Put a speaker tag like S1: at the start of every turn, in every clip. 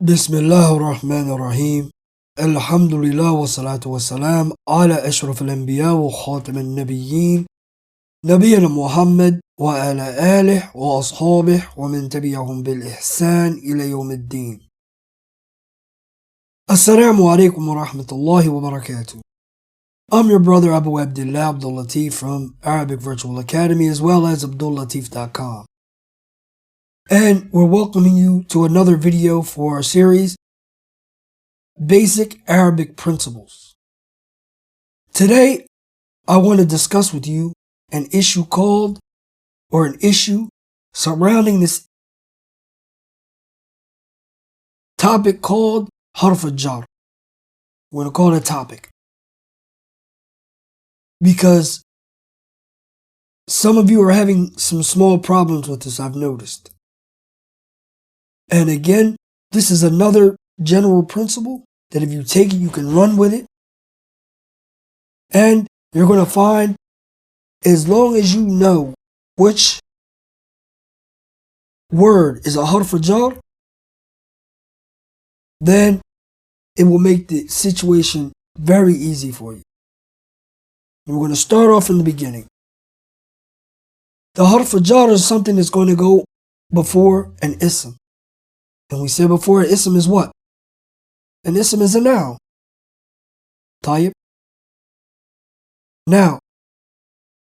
S1: Bismillah ar-Rahman ar-Rahim. Alhamdulillah wa salatu wa salam ala ashraf al-anbiya wa khatam al-nabiyyin Nabiyyina Muhammad wa ala alih wa ashabih wa man tabi'ahum bil ihsan ila yawm ad-din. Assalamu alaikum wa rahmatullahi wa barakatuh. I'm your brother Abdillah Abdul-Lateef from Arabic Virtual Academy as well as Abdul-Lateef.com. And we're welcoming you to another video for our series, Basic Arabic Principles. Today, I want to discuss with you an issue surrounding this topic called Harful Jaar. We're going to call it a topic because some of you are having some small problems with this, I've noticed. And again, this is another general principle that if you take it, you can run with it. And you're going to find, as long as you know which word is a harful jar, then it will make the situation very easy for you. And we're going to start off in the beginning. The harful jar is something that's going to go before an ism. And we said before, an ism is what? An ism is a noun. Tayyib. Now,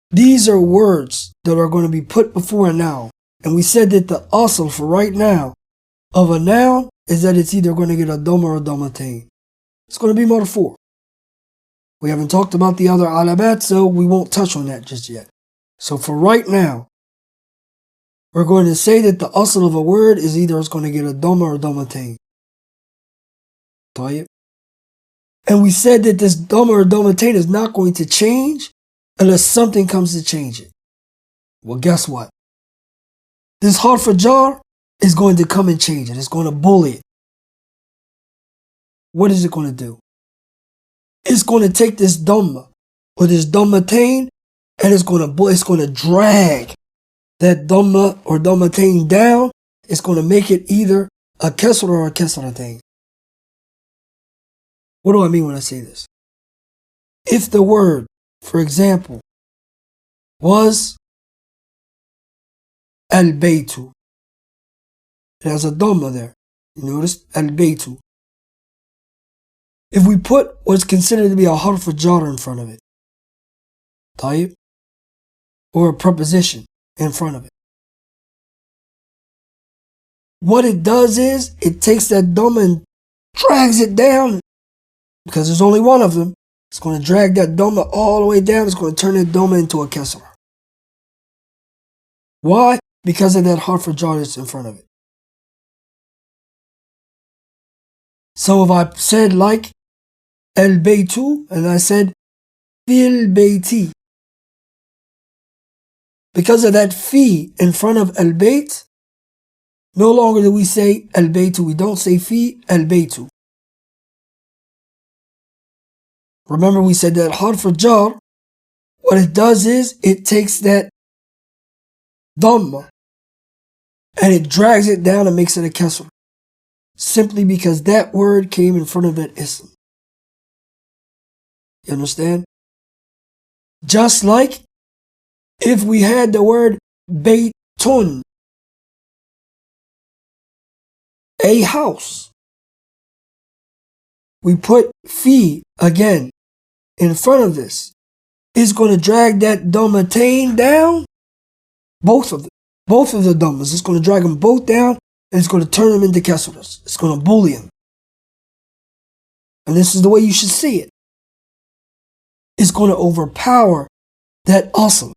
S1: these are words that are going to be put before a noun. And we said that the asl for right now of a noun is that it's either going to get a dhamma or a dhammatain. It's going to be marfu'. We haven't talked about the other alamat, so we won't touch on that just yet. So for right now, we're going to say that the asl of a word is either it's going to get a dhamma or a dhammatain. Tayyib. And we said that this dhamma or dhammatain is not going to change unless something comes to change it. Well, guess what? This harful jar is going to come and change it. It's going to bully it. What is it going to do? It's going to take this dhamma or this dhammatain and it's going to drag that dhamma or dhammatain down. It's going to make it either a kasra or a kasratain. What do I mean when I say this? If the word, for example, was al-baytu, it has a dhamma there. You notice? Al-baytu. If we put what's considered to be a harful jar in front of it, tayyib, or a preposition in front of it, what it does is it takes that dhamma and drags it down. Because there's only one of them, it's going to drag that dhamma all the way down. It's going to turn that dhamma into a kasra. Why? Because of that harful jar that's in front of it. So if I said like al-baytu and I said fil bayti, because of that fi in front of al-bayt, no longer do we say al-baytu. We don't say fi al-baytu. Remember we said that harful jar, what it does is it takes that dhamma and it drags it down and makes it a kasra. Simply because that word came in front of that ism. You understand? Just like if we had the word baytun, a house, we put fi again in front of this. It's going to drag that dhammatain down, both of the dhammas. It's going to drag them both down and it's going to turn them into kasras. It's going to bully them. And this is the way you should see it. It's going to overpower that asl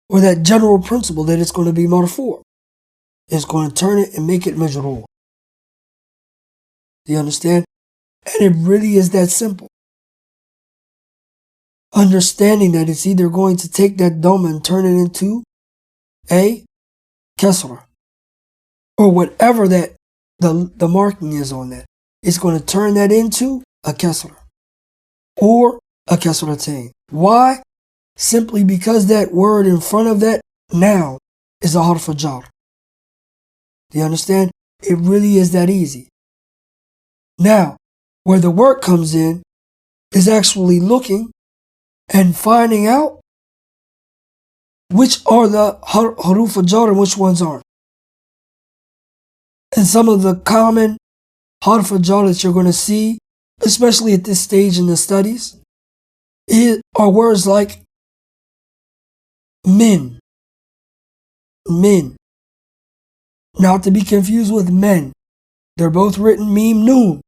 S1: or that general principle that it's going to be marfu'. It's going to turn it and make it majroor. Do you understand? And it really is that simple. Understanding that it's either going to take that dhamma and turn it into a kasra, or whatever that the marking is on that. It's going to turn that into a kasra or a kasratain. Why? Simply because that word in front of that noun is a harful jar. Do you understand? It really is that easy. Now, where the work comes in is actually looking and finding out which are the haruf al-jar and which ones aren't. And some of the common harf al-jar that you're going to see, especially at this stage in the studies, are words like min. Min. Not to be confused with men. They're both written mim noon.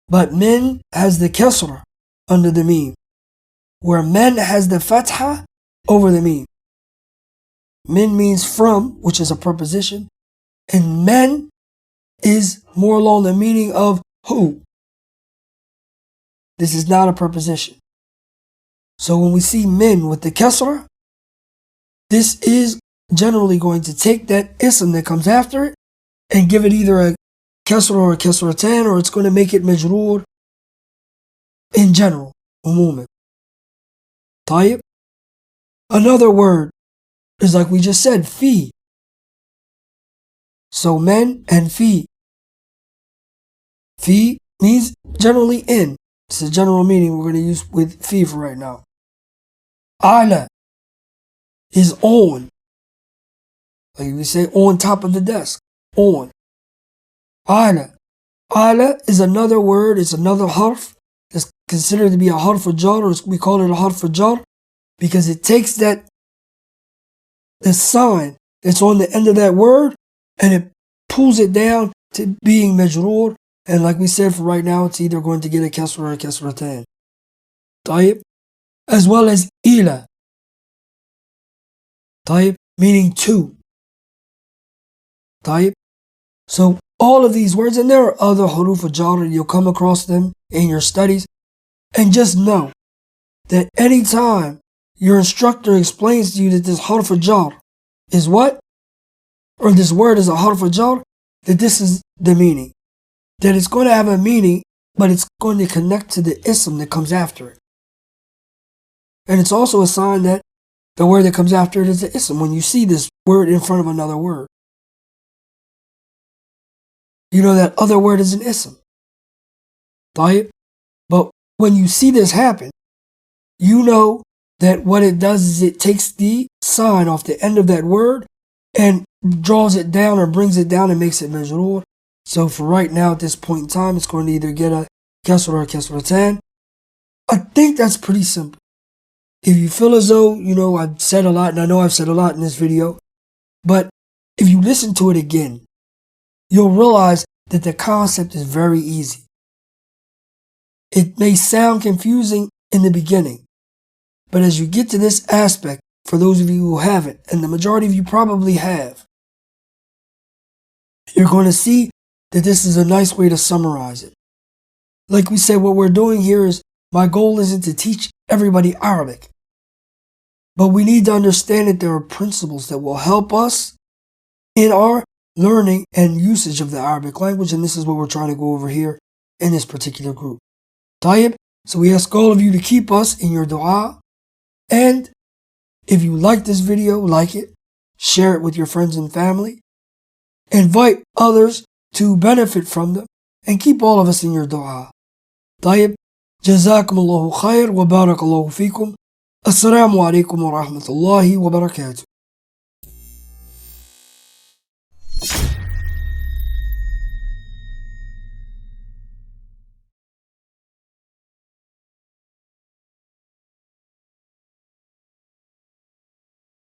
S1: But min has the kasra under the mim, where men has the fatha over the mim. Min means from, which is a preposition, and men is more along the meaning of who. This is not a preposition. So when we see min with the kasra, this is generally going to take that ism that comes after it and give it either a kasra or a kasratan, or it's going to make it majroor in general, umuman. طيب. Another word is like we just said, fi. So men and fi. Fi means generally in. It's a general meaning we're going to use with fi for right now. Ala is on. Like we say, on top of the desk. On. Ala. Ala is another word, it's another harf. It's considered to be a harf al-jar, or we call it a harf al-jar, because it takes the sign that's on the end of that word and it pulls it down to being majroor. And like we said, for right now, it's either going to get a kasra or a kasratan. طيب. As well as ila. طيب. Meaning to. طيب. So all of these words, and there are other huruf al-jar, you'll come across them in your studies. And just know that anytime your instructor explains to you that this harf al-jar is what? Or this word is a harf al-jar, that this is the meaning. That it's going to have a meaning, but it's going to connect to the ism that comes after it. And it's also a sign that the word that comes after it is the ism. When you see this word in front of another word, you know that other word is an ism. طيب. But when you see this happen, you know that what it does is it takes the sign off the end of that word and draws it down or brings it down and makes it majroor. So for right now, at this point in time, it's going to either get a kasra or a kasratan. I think that's pretty simple. If you feel as though, I've said a lot, and I know I've said a lot in this video, but if you listen to it again, you'll realize that the concept is very easy. It may sound confusing in the beginning, but as you get to this aspect, for those of you who haven't, and the majority of you probably have, you're going to see that this is a nice way to summarize it. Like we said, what we're doing here is, my goal isn't to teach everybody Arabic, but we need to understand that there are principles that will help us in our learning and usage of the Arabic language, and this is what we're trying to go over here in this particular group. طيب. So we ask all of you to keep us in your dua, and if you like this video, like it, share it with your friends and family, invite others to benefit from them, and keep all of us in your dua. طيب. جزاكم الله خير وبارك الله فيكم. السلام عليكم ورحمة الله وبركاته.